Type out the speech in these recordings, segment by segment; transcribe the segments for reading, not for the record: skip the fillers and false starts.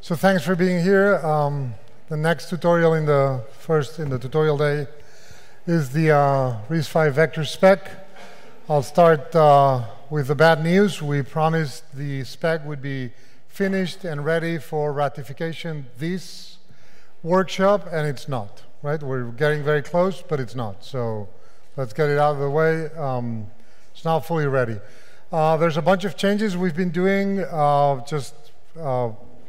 So thanks for being here. The next tutorial in the tutorial day is the RISC-V vector spec. I'll start with the bad news. We promised the spec would be finished and ready for ratification this workshop, and it's not, right? We're getting very close, but it's not. So let's get it out of the way. It's not fully ready. There's a bunch of changes we've been doing.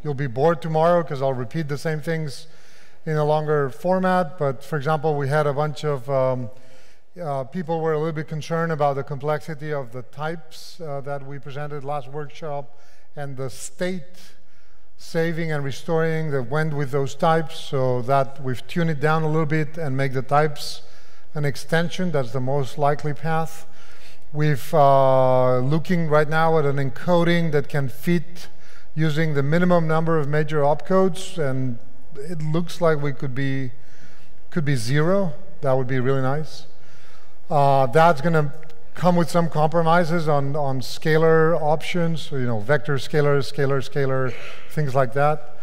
You'll be bored tomorrow because I'll repeat the same things in a longer format. But for example, we had a bunch of people were a little bit concerned about the complexity of the types that we presented last workshop and the state saving and restoring that went with those types, so that we've tuned it down a little bit and make the types an extension. That's the most likely path. We've looking right now at an encoding that can fit using the minimum number of major opcodes, and it looks like we could be 0. That would be really nice. That's going to come with some compromises on scalar options, so, you know, vector, scalar, scalar, scalar, things like that.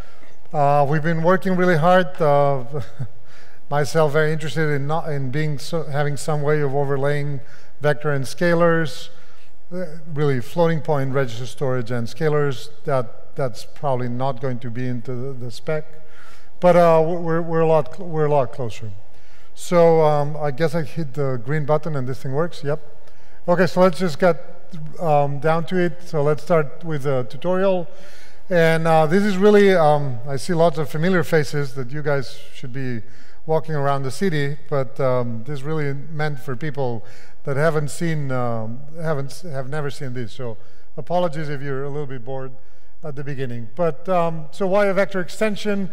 We've been working really hard. Myself, very interested in having some way of overlaying vector and scalars, really floating point register storage and scalars. That's probably not going to be into the spec, but we're a lot closer. So I guess I hit the green button and this thing works. Yep. Okay, so let's just get down to it. So let's start with the tutorial. And this is really, I see lots of familiar faces that you guys should be walking around the city, but this is really meant for people that have never seen this. So apologies if you're a little bit bored at the beginning. But so why a vector extension?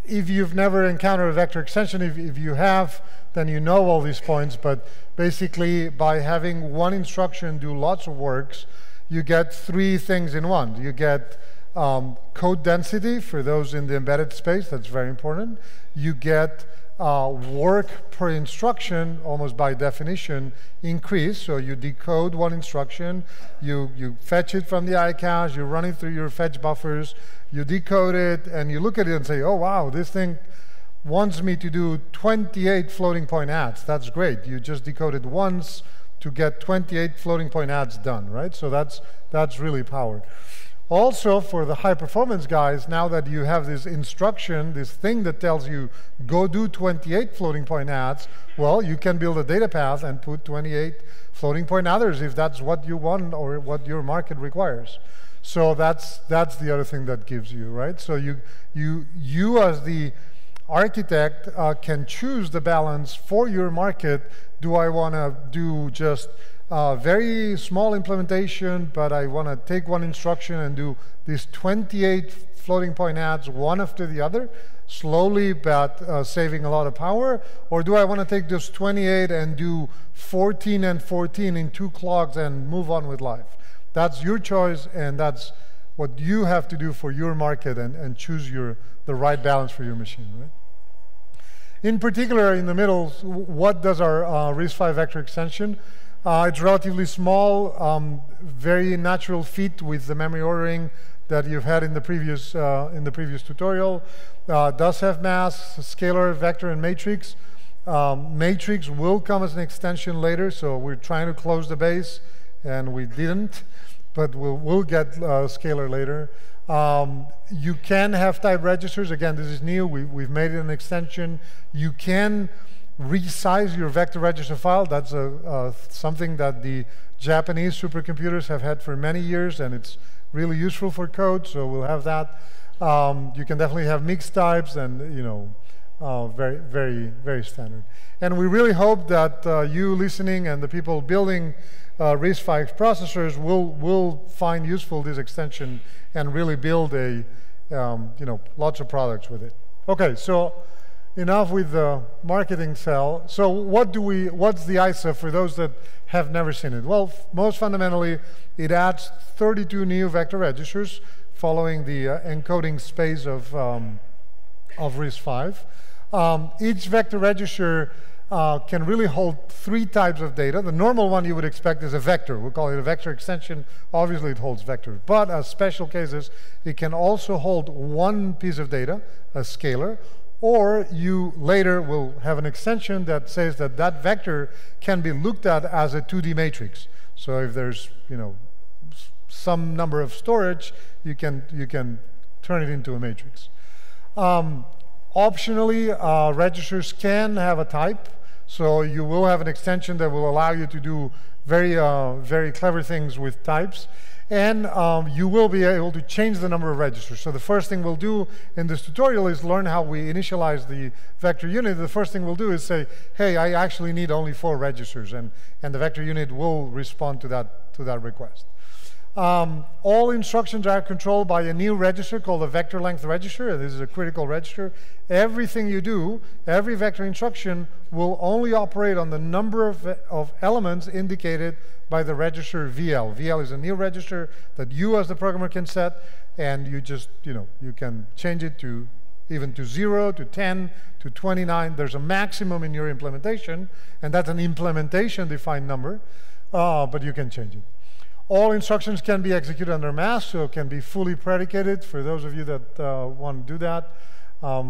If you've never encountered a vector extension, if you have, then you know all these points. But basically, by having one instruction do lots of works, you get 3 things in one. You get code density for those in the embedded space. That's very important. You get work per instruction, almost by definition, increase. So you decode one instruction, you fetch it from the iCache, you run it through your fetch buffers, you decode it, and you look at it and say, oh wow, this thing wants me to do 28 floating point adds. That's great. You just decoded once to get 28 floating point adds done, right? So that's really power. Also, for the high-performance guys, now that you have this instruction, this thing that tells you, go do 28 floating point adds, well, you can build a data path and put 28 floating point adders if that's what you want or what your market requires. So that's the other thing that gives you, right? So you as the architect can choose the balance for your market. Do I want to do just very small implementation, but I want to take one instruction and do these 28 floating point adds one after the other, slowly but saving a lot of power? Or do I want to take those 28 and do 14 and 14 in 2 clocks and move on with life? That's your choice, and that's what you have to do for your market and choose the right balance for your machine, right? In particular, in the middle, what does our RISC-V vector extension? It's relatively small, very natural fit with the memory ordering that you've had in the previous tutorial. Does have mask, scalar, vector, and matrix. Matrix will come as an extension later, so we're trying to close the base, and we didn't, but we'll get scalar later. You can have type registers. Again, this is new. We've made it an extension. You can resize your vector register file. That's something that the Japanese supercomputers have had for many years, and it's really useful for code, so we'll have that. You can definitely have mixed types, and you know, very, very, very standard. And we really hope that you listening and the people building RISC-V processors will find useful this extension and really build a lots of products with it. Okay, so enough with the marketing cell. So what's the ISA for those that have never seen it? Well, most fundamentally, it adds 32 new vector registers following the encoding space of RISC-V. Each vector register can really hold 3 types of data. The normal one you would expect is a vector. We'll call it a vector extension. Obviously, it holds vectors. But as special cases, it can also hold one piece of data, a scalar, or you later will have an extension that says that that vector can be looked at as a 2D matrix. So if there's, some number of storage, you can turn it into a matrix. Optionally, registers can have a type. So you will have an extension that will allow you to do very, very clever things with types. And you will be able to change the number of registers. So the first thing we'll do in this tutorial is learn how we initialize the vector unit. The first thing we'll do is say, hey, I actually need only 4 registers. And the vector unit will respond to that request. All instructions are controlled by a new register called a vector length register. This is a critical register. Everything you do, every vector instruction will only operate on the number of elements indicated by the register VL. VL is a new register that you as the programmer can set, and you just, you can change it to even to 0, to 10, to 29. There's a maximum in your implementation, and that's an implementation-defined number, but you can change it. All instructions can be executed under mask, so it can be fully predicated. For those of you that want to do that,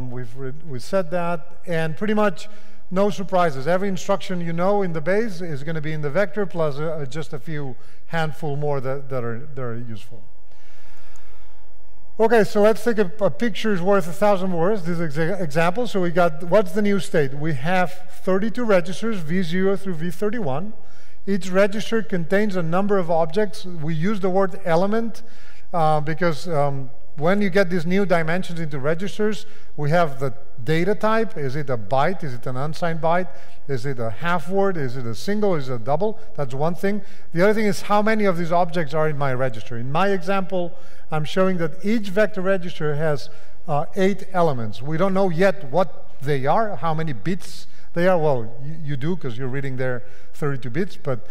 we've said that. And pretty much no surprises. Every instruction in the base is going to be in the vector, plus just a few handful more that are useful. Okay, so let's take a picture's worth 1,000 words. This is an example. So we got, what's the new state? We have 32 registers, V0 through V31. Each register contains a number of objects. We use the word element because when you get these new dimensions into registers, we have the data type. Is it a byte? Is it an unsigned byte? Is it a half word? Is it a single? Is it a double? That's one thing. The other thing is how many of these objects are in my register. In my example, I'm showing that each vector register has 8 elements. We don't know yet what they are, how many bits they are. Well, you do because you're reading there 32 bits, but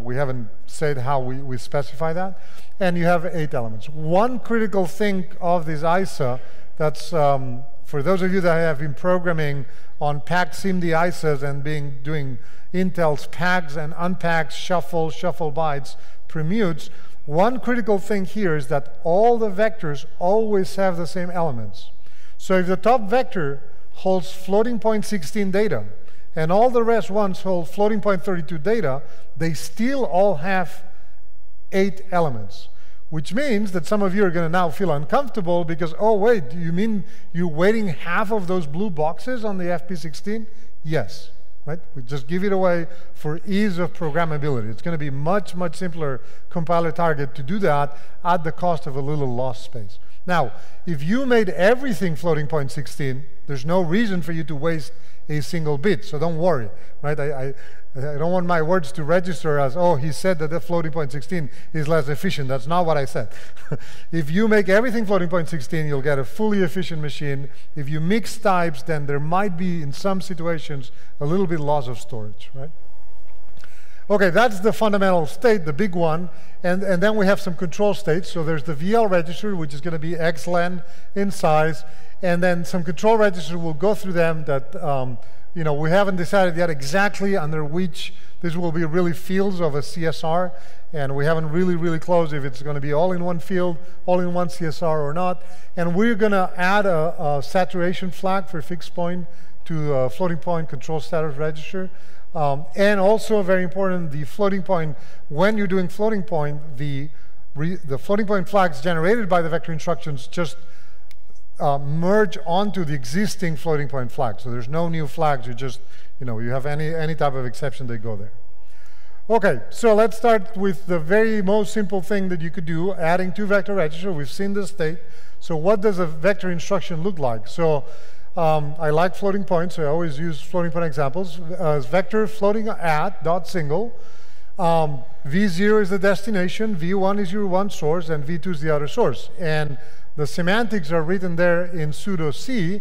we haven't said how we specify that. And you have 8 elements. One critical thing of this ISA that's, for those of you that have been programming on pack SIMD ISAs and doing Intel's packs and unpacks, shuffle bytes, permutes, one critical thing here is that all the vectors always have the same elements. So if the top vector holds floating point 16 data, and all the rest ones hold floating point 32 data, they still all have 8 elements. Which means that some of you are going to now feel uncomfortable because, oh wait, do you mean you're weighting half of those blue boxes on the FP16? Yes, right? We just give it away for ease of programmability. It's going to be much, much simpler compiler target to do that at the cost of a little loss space. Now, if you made everything floating point 16, there's no reason for you to waste a single bit, so don't worry, right? I don't want my words to register as, oh, he said that the floating point 16 is less efficient. That's not what I said. If you make everything floating point 16, you'll get a fully efficient machine. If you mix types, then there might be, in some situations, a little bit loss of storage, right? Okay, that's the fundamental state, the big one. And then we have some control states. So there's the VL register, which is going to be xlen in size. And then some control registers, we'll go through them that, we haven't decided yet exactly under which this will be really fields of a CSR. And we haven't really closed if it's going to be all in one field, all in one CSR or not. And we're going to add a saturation flag for fixed point to a floating point control status register. And also, very important, the floating point, when you're doing floating point, the floating point flags generated by the vector instructions just merge onto the existing floating point flag. So there's no new flags. You just, you have any type of exception, they go there. Okay, so let's start with the very most simple thing that you could do, adding 2 vector registers. We've seen the state. So what does a vector instruction look like? So I like floating points, so I always use floating point examples. As vector floating at dot single. V0 is the destination, V1 is your one source, and V2 is the other source. And the semantics are written there in pseudo C.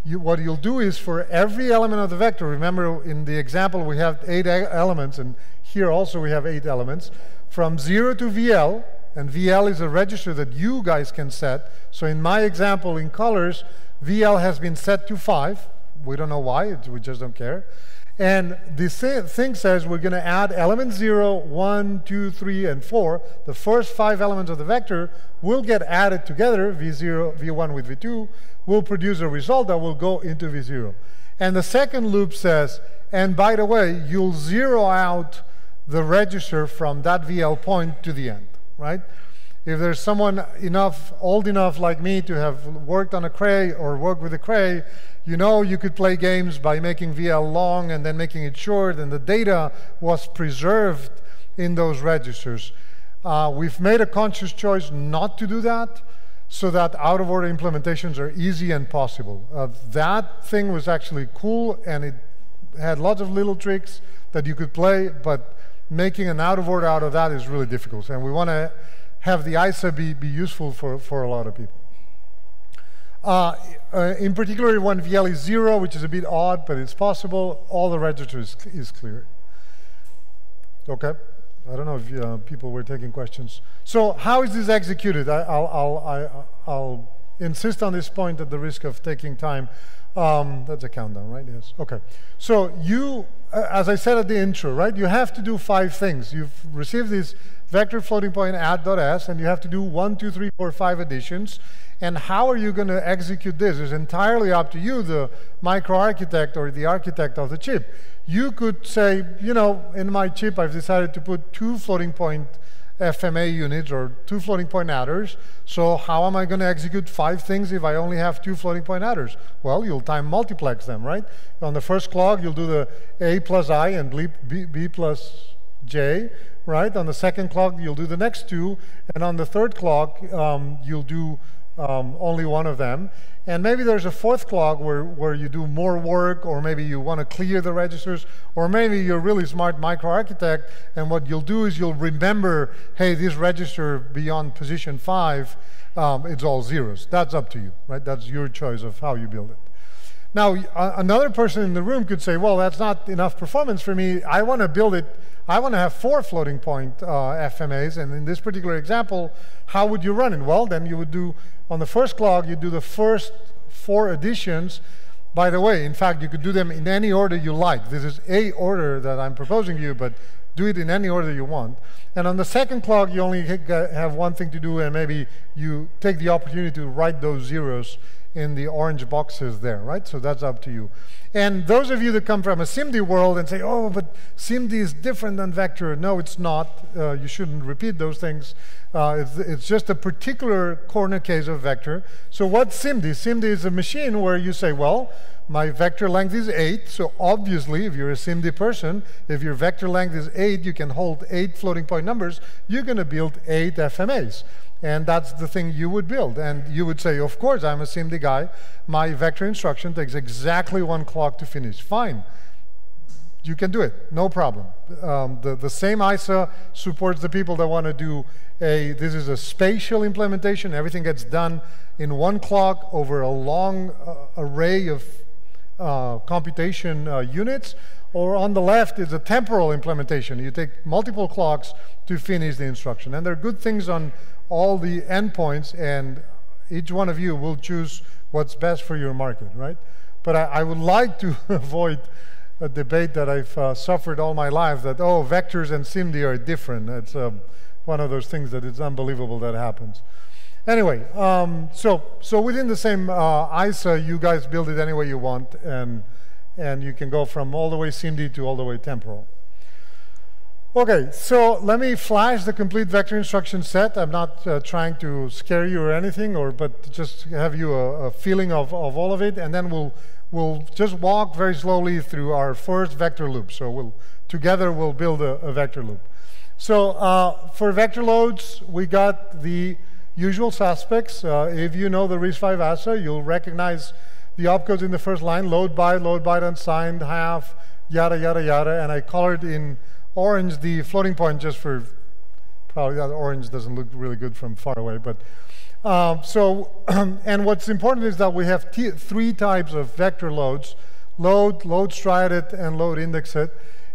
What you'll do is for every element of the vector, remember in the example we have 8 elements, and here also we have 8 elements, from 0 to VL, and VL is a register that you guys can set. So in my example, in colors, VL has been set to 5. We don't know why, we just don't care. And this thing says we're going to add element 0, 1, 2, 3, and 4. The first 5 elements of the vector will get added together, V0, V1 with V2, will produce a result that will go into V0. And the second loop says, and by the way, you'll zero out the register from that VL point to the end, right? If there's someone old enough like me to have worked on a Cray or worked with a Cray, you know you could play games by making VL long and then making it short, and the data was preserved in those registers. We've made a conscious choice not to do that, so that out-of-order implementations are easy and possible. That thing was actually cool, and it had lots of little tricks that you could play, but making an out-of-order out of that is really difficult. And we want to have the ISA be useful for a lot of people. In particular, when VL is 0, which is a bit odd, but it's possible, all the registers is clear. Okay. I don't know if people were taking questions. So how is this executed? I'll insist on this point at the risk of taking time. That's a countdown, right? Yes. Okay. So you, as I said at the intro, right, you have to do 5 things. You've received this vector floating point add.s, and you have to do 1, 2, 3, 4, 5 additions. And how are you going to execute this? It's entirely up to you, the microarchitect or the architect of the chip. You could say, you know, in my chip, I've decided to put 2 floating point FMA units or 2 floating point adders. So how am I going to execute 5 things if I only have 2 floating point adders? Well, you'll time multiplex them, right? On the first clock, you'll do the A plus I and B plus J, right? On the second clock, you'll do the next 2. And on the third clock, you'll do only one of them. And maybe there's a 4th clock where you do more work, or maybe you want to clear the registers, or maybe you're a really smart microarchitect, and what you'll do is you'll remember, hey, this register beyond position 5, it's all zeros. That's up to you, right? That's your choice of how you build it. Now, another person in the room could say, well, that's not enough performance for me. I want to build it. I want to have 4 floating point FMAs, and in this particular example, how would you run it? Well, then you would do, on the first clock, you do the first 4 additions. By the way, in fact, you could do them in any order you like. This is a order that I'm proposing to you, but do it in any order you want. And on the second clock, you only have one thing to do, and maybe you take the opportunity to write those zeros in the orange boxes there, right? So that's up to you. And those of you that come from a SIMD world and say, oh, but SIMD is different than vector. No, it's not. You shouldn't repeat those things. It's just a particular corner case of vector. So what's SIMD? SIMD is a machine where you say, well, my vector length is 8. So obviously, if you're a SIMD person, if your vector length is 8, you can hold 8 floating point numbers. You're going to build 8 FMAs. And that's the thing you would build. And you would say, of course, I'm a SIMD guy. My vector instruction takes exactly 1 clock to finish. Fine. You can do it. No problem. The same ISA supports the people that want to do this is a spatial implementation. Everything gets done in 1 clock over a long array of computation units. Or on the left is a temporal implementation. You take multiple clocks to finish the instruction. And there are good things on all the endpoints, and each one of you will choose what's best for your market, right? But I would like to avoid a debate that I've suffered all my life, that, oh, vectors and SIMD are different. It's one of those things that it's unbelievable that happens. Anyway, so within the same ISA, you guys build it any way you want, and you can go from all the way SIMD to all the way temporal. Okay, so let me flash the complete vector instruction set. I'm not trying to scare you or anything, but just have you a feeling of all of it, and then we'll just walk very slowly through our first vector loop. So together we'll build a vector loop. So for vector loads, we got the usual suspects. If you know the RISC-V ASA, you'll recognize the opcodes in the first line: load byte unsigned, half, yada yada yada, and I colored in orange the floating point just for, probably that orange doesn't look really good from far away, but and what's important is that we have 3 types of vector loads: load striated, and load indexed.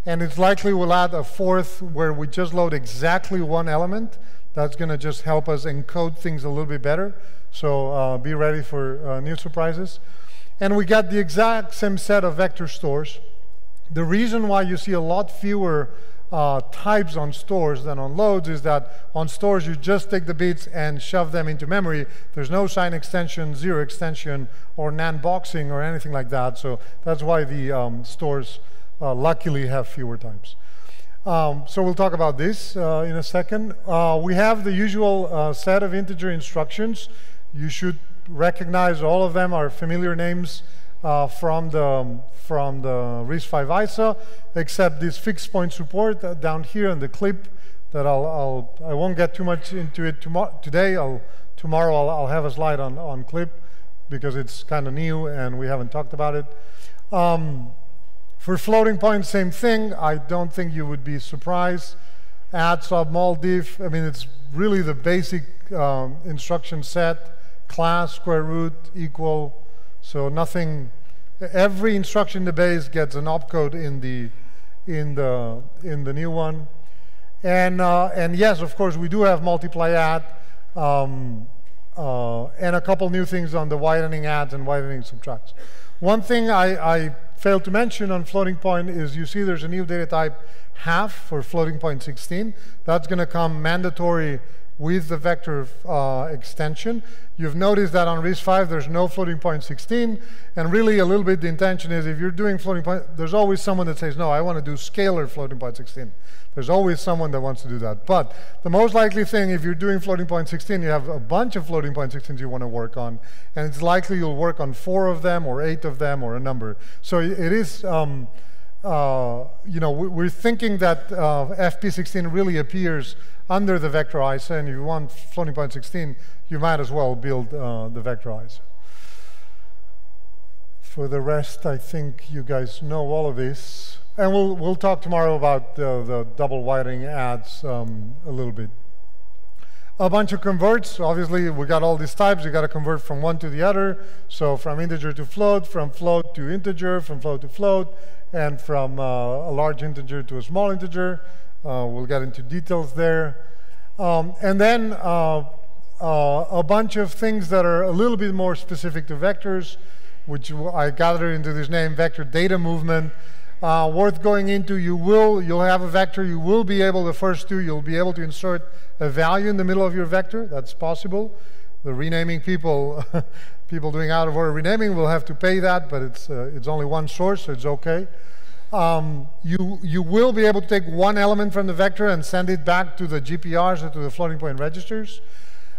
And it's likely we'll add a 4th where we just load exactly 1 element. That's going to just help us encode things a little bit better. So be ready for new surprises. And we got the exact same set of vector stores. The reason why you see a lot fewer types on stores than on loads is that on stores you just take the bits and shove them into memory. There's no sign extension, zero extension, or NAND boxing or anything like that. So that's why the stores luckily have fewer types. So we'll talk about this in a second. We have the usual set of integer instructions. You should recognize all of them are familiar names from the RISC-V ISA, except this fixed point support down here in the clip that I won't get too much into it today. Tomorrow I'll have a slide on clip because it's kind of new and we haven't talked about it. For floating point, same thing. I don't think you would be surprised. Add, sub, mul, diff. I mean, it's really the basic instruction set. Class, square root, equal. So nothing. Every instruction in the base gets an opcode in the new one. And yes, of course, we do have multiply add, and a couple new things on the widening adds and widening subtracts. One thing I failed to mention on floating point is you see there's a new data type half for floating point 16. That's going to come mandatory with the vector extension. You've noticed that on RISC-V there's no floating point 16, and really a little bit the intention is if you're doing floating point, there's always someone that says, no, I want to do scalar floating point 16. There's always someone that wants to do that. But the most likely thing, if you're doing floating point 16, you have a bunch of floating point 16s you want to work on, and it's likely you'll work on 4 of them or 8 of them or a number. So it is, you know, we're thinking that FP16 really appears under the vector ISA, and if you want floating point 16, you might as well build the vector ISA. For the rest, I think you guys know all of this. And we'll talk tomorrow about the double widening adds a little bit. A bunch of converts. Obviously, we got all these types. You got to convert from one to the other. So from integer to float, from float to integer, from float to float, and from a large integer to a small integer. We'll get into details there. And then a bunch of things that are a little bit more specific to vectors, which I gathered into this name, vector data movement. Worth going into. You'll have a vector. You will be able, the first two, you'll be able to insert a value in the middle of your vector. That's possible. The renaming people, people doing out of order renaming will have to pay that, but it's only one source, so it's okay. You will be able to take one element from the vector and send it back to the GPRs or to the floating point registers.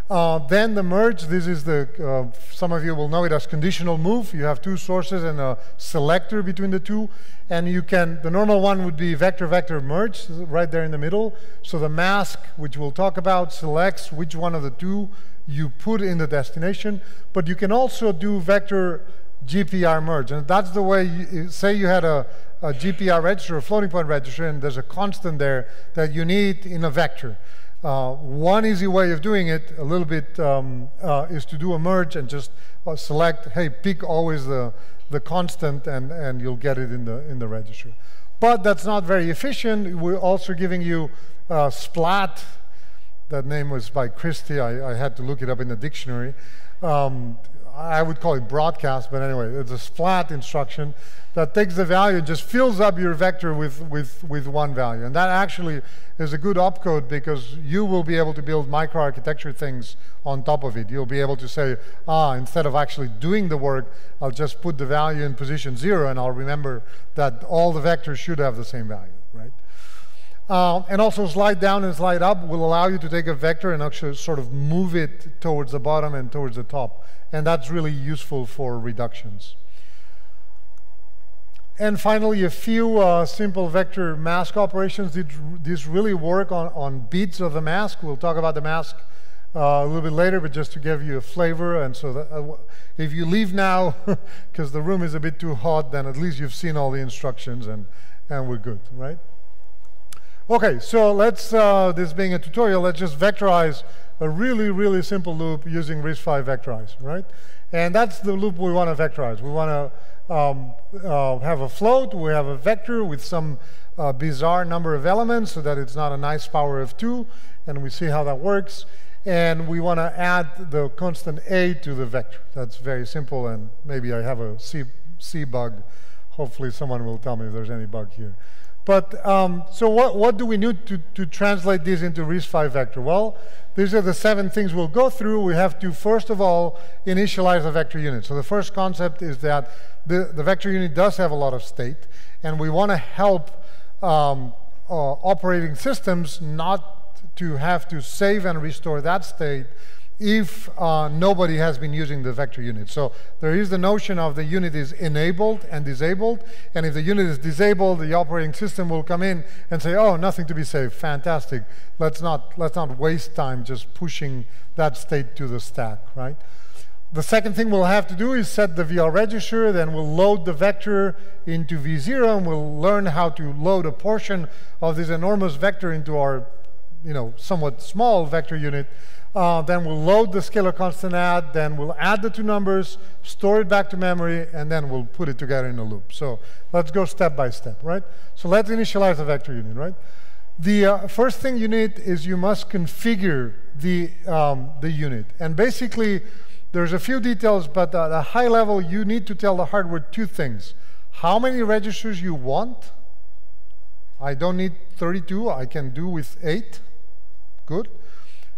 Then the merge, this is the, some of you will know it as conditional move. You have two sources and a selector between the two. And you can, the normal one would be vector-vector merge, right there in the middle. So the mask, which we'll talk about, selects which one of the two you put in the destination. But you can also do vector GPR merge. And that's the way, say you had a GPR register, a floating point register, and there's a constant there that you need in a vector. One easy way of doing it, a little bit, is to do a merge and just select, hey, pick always the constant, and you'll get it in the register. But that's not very efficient. We're also giving you splat. That name was by Christie. I had to look it up in the dictionary. I would call it broadcast, but anyway, it's a splat instruction that takes the value and just fills up your vector with one value. And that actually is a good opcode because you will be able to build microarchitecture things on top of it. You'll be able to say, instead of actually doing the work, I'll just put the value in position 0 and I'll remember that all the vectors should have the same value, right? And also slide down and slide up will allow you to take a vector and actually sort of move it towards the bottom and towards the top. And that's really useful for reductions. And finally, a few simple vector mask operations. These really work on bits of the mask. We'll talk about the mask a little bit later, but just to give you a flavor. And so that, if you leave now, because the room is a bit too hot, then at least you've seen all the instructions and we're good, right? Okay, so let's, this being a tutorial, let's just vectorize a really, really simple loop using RISC-V vectorize, right? And that's the loop we want to vectorize. We want to have a float, we have a vector with some bizarre number of elements so that it's not a nice power of 2, and we see how that works. And we want to add the constant a to the vector. That's very simple, and maybe I have a C bug Hopefully someone will tell me if there's any bug here. But so what do we need to translate this into RISC-V vector? Well, these are the 7 things we'll go through. We have to, first of all, initialize a vector unit. So the first concept is that the vector unit does have a lot of state, and we want to help operating systems not to have to save and restore that state if nobody has been using the vector unit. So there is the notion of the unit is enabled and disabled, and if the unit is disabled, the operating system will come in and say, oh, nothing to be saved, fantastic. Let's not waste time just pushing that state to the stack, right? The second thing we'll have to do is set the VL register, then we'll load the vector into V0, and we'll learn how to load a portion of this enormous vector into our somewhat small vector unit. Then we'll load the scalar constant add, then we'll add the 2 numbers, store it back to memory, and then we'll put it together in a loop. So let's go step by step, right? So let's initialize the vector unit, right? The first thing you need is you must configure the unit. And basically, there's a few details, but at a high level, you need to tell the hardware 2 things. How many registers you want. I don't need 32, I can do with 8. Good.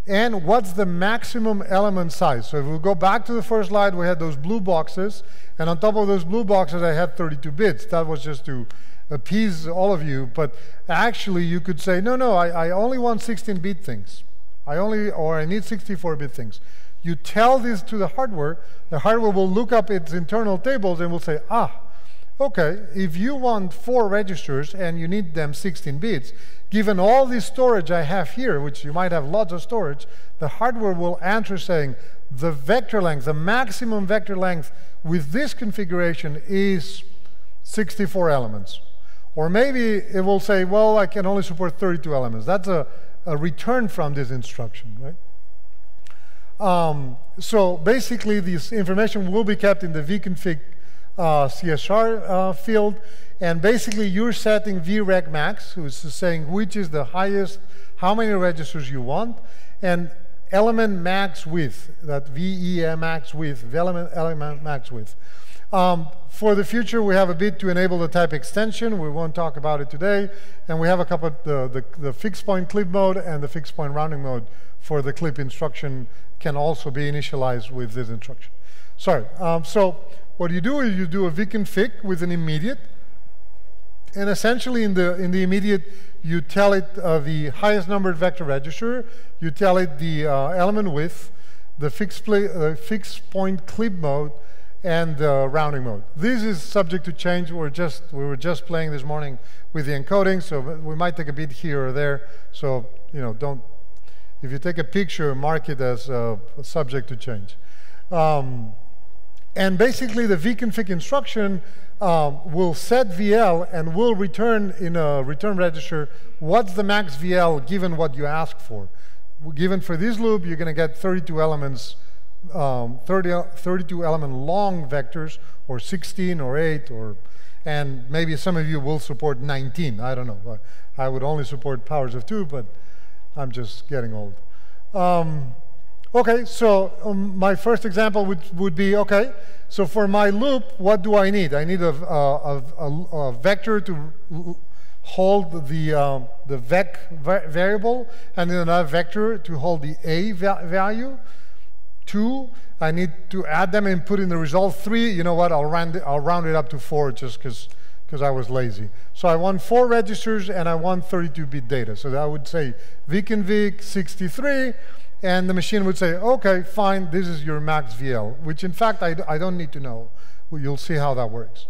And what's the maximum element size? So if we go back to the first slide, we had those blue boxes, and on top of those blue boxes, I had 32 bits. That was just to appease all of you, but actually you could say, no, I only want 16-bit things. I need 64-bit things. You tell this to the hardware will look up its internal tables and will say, okay, if you want 4 registers and you need them 16 bits, given all this storage I have here, which you might have lots of storage, the hardware will answer saying, the vector length, the maximum vector length with this configuration is 64 elements. Or maybe it will say, well, I can only support 32 elements. That's a return from this instruction, right? So basically, this information will be kept in the VConfig CSR field, and basically you're setting vreg max, which is saying which is the highest, how many registers you want, and element max width, that VE max width, element max width. For the future, we have a bit to enable the type extension. We won't talk about it today, and we have a couple of the fixed point clip mode and the fixed point rounding mode for the clip instruction can also be initialized with this instruction. Sorry. So what you do is you do a VConfig with an immediate, and essentially in the immediate you tell it the highest numbered vector register, you tell it the element width, the fixed point clip mode, and the rounding mode. This is subject to change. We were just playing this morning with the encoding, so we might take a bit here or there. So don't. If you take a picture, mark it as subject to change. And basically, the VConfig instruction will set VL and will return in a return register what's the max VL given what you ask for. Given for this loop, you're going to get 32 elements, 32 element long vectors, or 16 or 8, and maybe some of you will support 19. I don't know. I would only support powers of 2, but I'm just getting old. Okay, so my first example would be, okay, so for my loop, what do I need? I need a vector to hold the vec variable, and then another vector to hold the a value. 2, I need to add them and put in the result. 3, you know what, I'll round it up to 4 just because I was lazy. So I want 4 registers and I want 32-bit data. So I would say VConfig 63, and the machine would say, okay, fine, this is your max VL, which in fact I don't need to know. Well, you'll see how that works.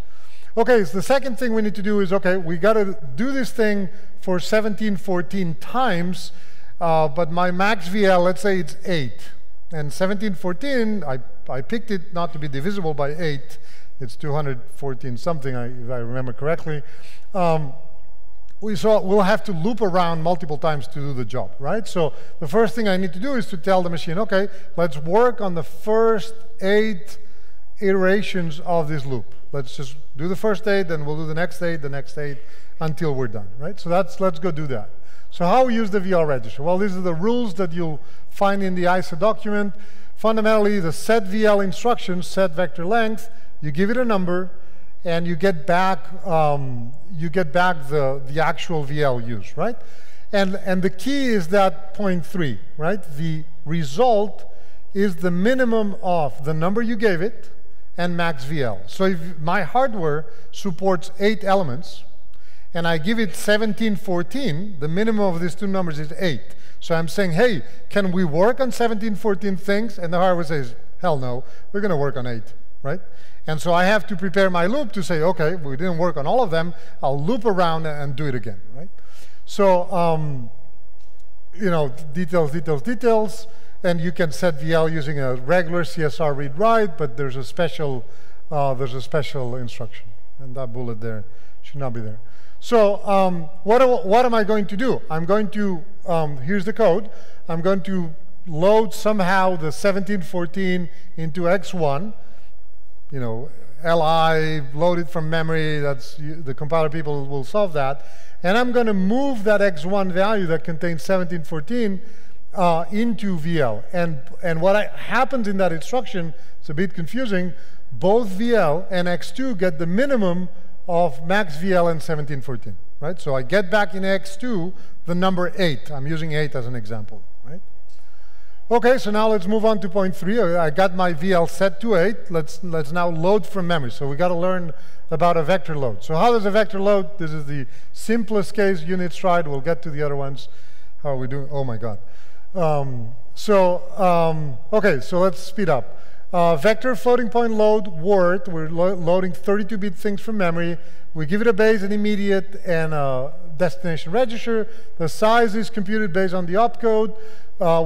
Okay, so the second thing we need to do is, okay, we got to do this thing for 1714 times, but my max VL, let's say it's 8. And 1714, I picked it not to be divisible by 8. It's 214 something, if I remember correctly. We'll have to loop around multiple times to do the job, right? So the first thing I need to do is to tell the machine, okay, let's work on the first 8 iterations of this loop. Let's just do the first 8, then we'll do the next 8, until we're done, right? So let's go do that. So how we use the VL register? Well, these are the rules that you'll find in the ISA document. Fundamentally, the set VL instruction, set vector length, you give it a number, and you get back the actual VL used, right? And the key is that 0.3, right? The result is the minimum of the number you gave it and max VL. So if my hardware supports 8 elements, and I give it 1714, the minimum of these two numbers is 8. So I'm saying, hey, can we work on 1714 things? And the hardware says, hell no, we're going to work on 8, right? And so I have to prepare my loop to say, okay, we didn't work on all of them. I'll loop around and do it again, right? So, you know, details. And you can set VL using a regular CSR read-write, but there's a special instruction. And that bullet there should not be there. So what am I going to do? I'm going to, here's the code. I'm going to load somehow the 1714 into X1. You know, LI, load it from memory. That's, the compiler people will solve that. And I'm going to move that X1 value that contains 1714 into VL. And what happens in that instruction, it's a bit confusing, both VL and X2 get the minimum of max VL and 1714, right? So I get back in X2 the number 8. I'm using 8 as an example, right? Okay, so now let's move on to 0.3. I got my VL set to 8. Let's now load from memory. So we got to learn about a vector load. So how does a vector load? This is the simplest case, unit stride. We'll get to the other ones. How are we doing? Oh my God. Okay, so let's speed up. Vector floating point load word. We're loading 32-bit things from memory. We give it a base, an immediate, and a destination register. The size is computed based on the opcode.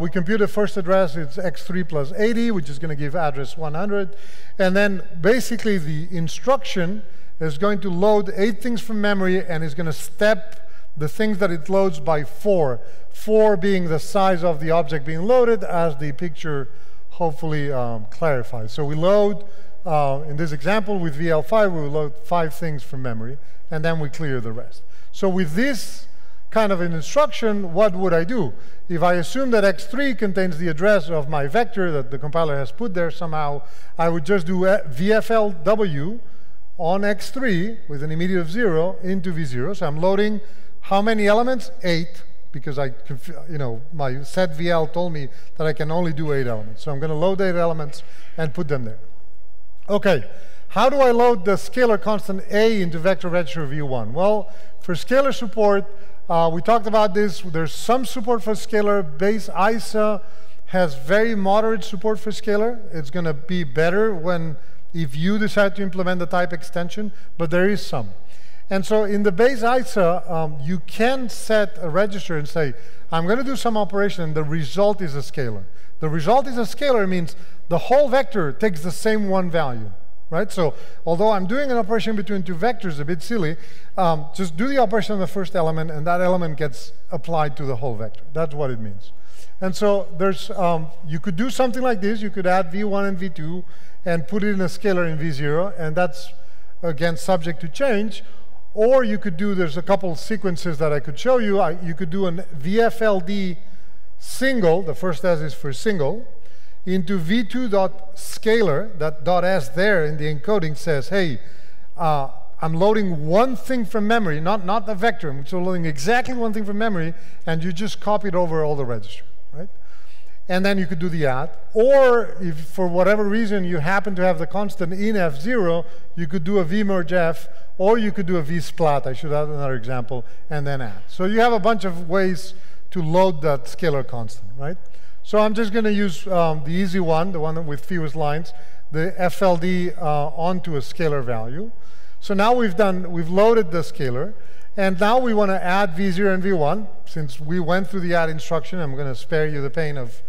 We compute the first address. It's x3 plus 80, which is going to give address 100. And then basically the instruction is going to load 8 things from memory, and is going to step the things that it loads by 4. 4 being the size of the object being loaded, as the picture hopefully clarifies. So we load, in this example with VL5, we will load 5 things from memory, and then we clear the rest. So with this kind of an instruction, what would I do? If I assume that X3 contains the address of my vector that the compiler has put there somehow, I would just do VFLW on X3 with an immediate of 0 into V0. So I'm loading how many elements? 8, because my set VL told me that I can only do 8 elements. So I'm going to load 8 elements and put them there. Okay, how do I load the scalar constant A into vector register V1? Well, for scalar support, we talked about this. There's some support for scalar. Base ISA has very moderate support for scalar. It's going to be better if you decide to implement the type extension, but there is some. And so in the base ISA, you can set a register and say, I'm going to do some operation, and the result is a scalar. The result is a scalar means the whole vector takes the same one value, right? So although I'm doing an operation between 2 vectors, a bit silly, just do the operation on the first element, and that element gets applied to the whole vector. That's what it means. And so there's, you could do something like this. You could add V1 and V2 and put it in a scalar in V0, and that's, again, subject to change. Or you could do, there's a couple sequences that I could show you. You could do an VFLD single, the first S is for single, into v2.scalar, that .s there in the encoding says, hey, I'm loading one thing from memory, not a vector. I'm so loading exactly one thing from memory, and you just copy it over all the register, right? And then you could do the add. Or if for whatever reason you happen to have the constant in F0, you could do a vmerge F, or you could do a vsplat. I should add another example, and then add. So you have a bunch of ways to load that scalar constant, right? So I'm just going to use the easy one, the one with fewest lines, the FLD onto a scalar value. So now we've loaded the scalar, and now we want to add V0 and V1. Since we went through the add instruction, I'm going to spare you the pain of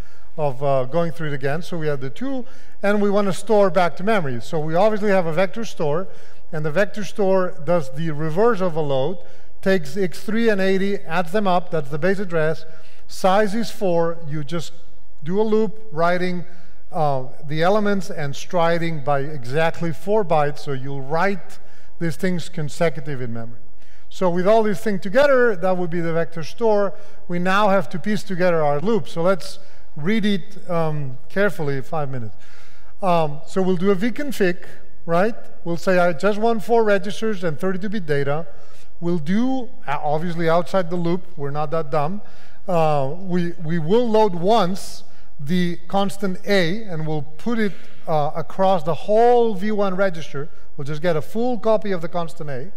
going through it again. So we have the 2, and we want to store back to memory. So we obviously have a vector store, and the vector store does the reverse of a load, takes x3 and 80, adds them up, that's the base address, size is 4, you just do a loop, writing the elements and striding by exactly 4 bytes, so you'll write these things consecutive in memory. So with all these things together, that would be the vector store. We now have to piece together our loop. So let's read it carefully, 5 minutes. So we'll do a VConfig. right? We'll say I just want 4 registers and 32-bit data. We'll do, obviously outside the loop, we're not that dumb. We will load once the constant A, and we'll put it across the whole V1 register. We'll just get a full copy of the constant A.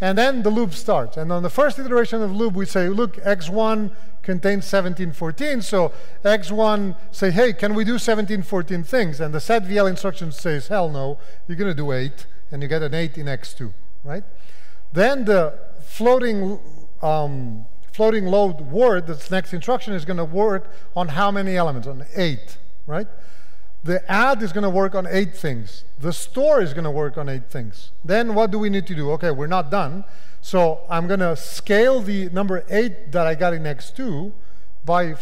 And then the loop starts. And on the first iteration of the loop, we say, look, x1 contains 1714. So x1 say, hey, can we do 1714 things? And the setVL instruction says, hell no, you're going to do 8. And you get an 8 in x2, right? Then the floating load word, this next instruction, is going to work on how many elements? On 8, right? The add is going to work on 8 things. The store is going to work on 8 things. Then what do we need to do? Okay, we're not done. So I'm going to scale the number 8 that I got in x2 by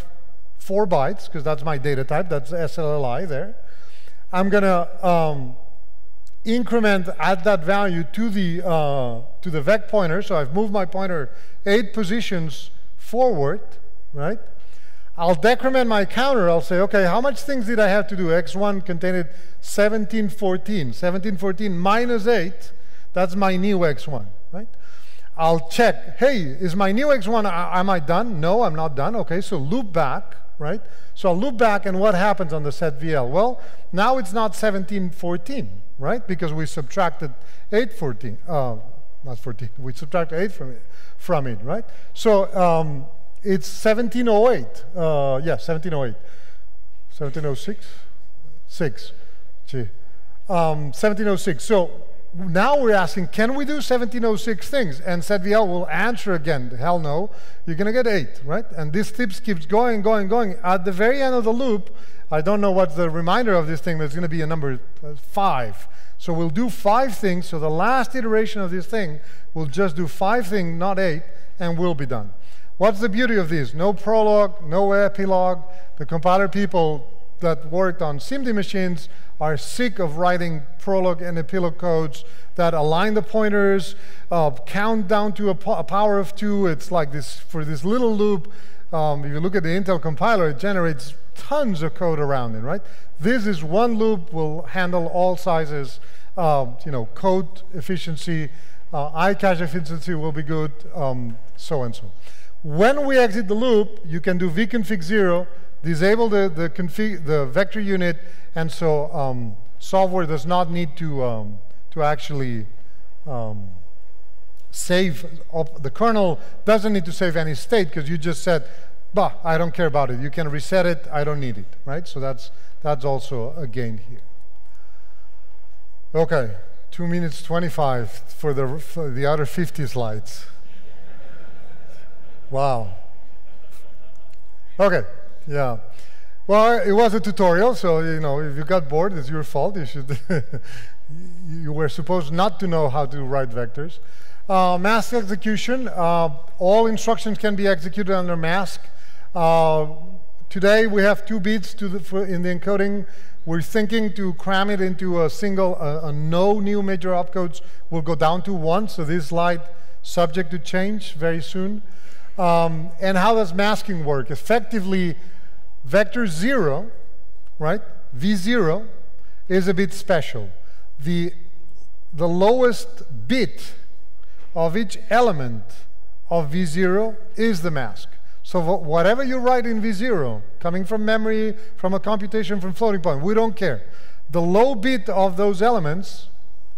4 bytes, because that's my data type. That's SLLI there. I'm going to increment, add that value to the vec pointer. So I've moved my pointer 8 positions forward, right? I'll decrement my counter. I'll say, okay, how much things did I have to do? X1 contained 1714. 1714 minus 8, that's my new X1, right? I'll check, hey, is my new X1, am I done? No, I'm not done. Okay, so loop back, right? So I'll loop back, and what happens on the setVL? Well, now it's not 1714, right? Because we subtracted 814. Not 14. We subtracted 8 from it, right? So it's 1708. Yeah, 1708. 1706? 6. Gee. 1706. So now we're asking, can we do 1706 things? And setVL will answer again, hell no. You're going to get 8, right? And this keeps going, going, going. At the very end of the loop, I don't know what's the reminder of this thing, but it's going to be a number 5. So we'll do 5 things. So the last iteration of this thing will just do 5 things, not 8, and we'll be done. What's the beauty of this? No prologue, no epilogue. The compiler people that worked on SIMD machines are sick of writing prologue and epilogue codes that align the pointers, count down to a power of 2. It's like this, for this little loop, if you look at the Intel compiler, it generates tons of code around it, right? This is one loop, will handle all sizes, code efficiency, iCache efficiency will be good, so and so. When we exit the loop, you can do VConfig 0, disable the vector unit, and so software does not need to actually save. The kernel doesn't need to save any state, because you just said, bah, I don't care about it. You can reset it. I don't need it, right? So that's also a gain here. Okay, 2 minutes 25 for the other 50 slides. Wow. Okay, yeah. Well, it was a tutorial, so if you got bored, it's your fault. You should. You were supposed not to know how to write vectors. Mask execution. All instructions can be executed under mask. Today we have 2 bits in the encoding. We're thinking to cram it into a single. No new major opcodes will go down to 1. So this slide subject to change very soon. And how does masking work? Effectively, vector 0, right? V0 is a bit special. The lowest bit of each element of V0 is the mask. So whatever you write in V0, coming from memory, from a computation, from floating point, we don't care. The low bit of those elements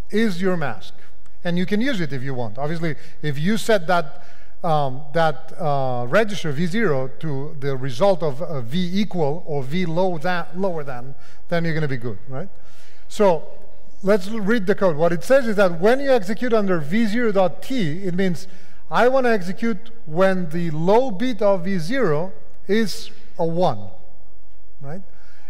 is your mask. And you can use it if you want. Obviously, if you set that register V0 to the result of V equal or V lower than, then you're going to be good, right? So let's read the code. What it says is that when you execute under V0.t, it means I want to execute when the low bit of V0 is a 1, right?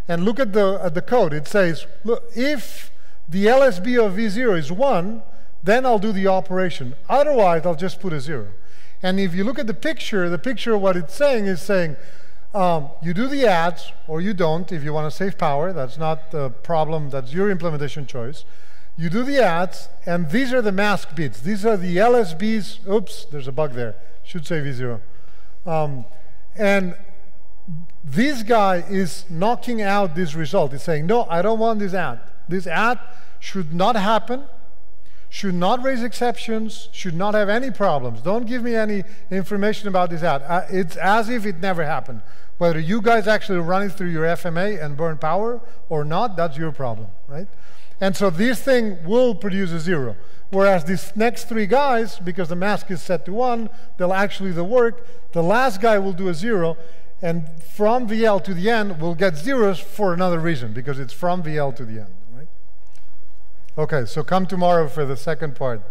And look at the code. It says, look, if the LSB of V0 is 1, then I'll do the operation. Otherwise, I'll just put a 0. And if you look at the picture what it's saying is saying, you do the adds, or you don't if you want to save power. That's not the problem. That's your implementation choice. You do the adds, and these are the mask bits. These are the LSBs. Oops, there's a bug there. Should say V0. And this guy is knocking out this result. It's saying, no, I don't want this add. This add should not happen, should not raise exceptions, should not have any problems. Don't give me any information about this add. It's as if it never happened. Whether you guys actually run it through your FMA and burn power or not, that's your problem, right? And so this thing will produce a 0. Whereas these next 3 guys, because the mask is set to 1, they'll actually work. The last guy will do a 0, and from VL to the end, we'll get zeros for another reason, because it's from VL to the end, right? Okay, so come tomorrow for the second part.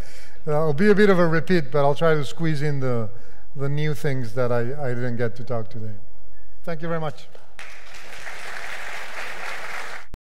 It'll be a bit of a repeat, but I'll try to squeeze in the new things that I didn't get to talk today. Thank you very much.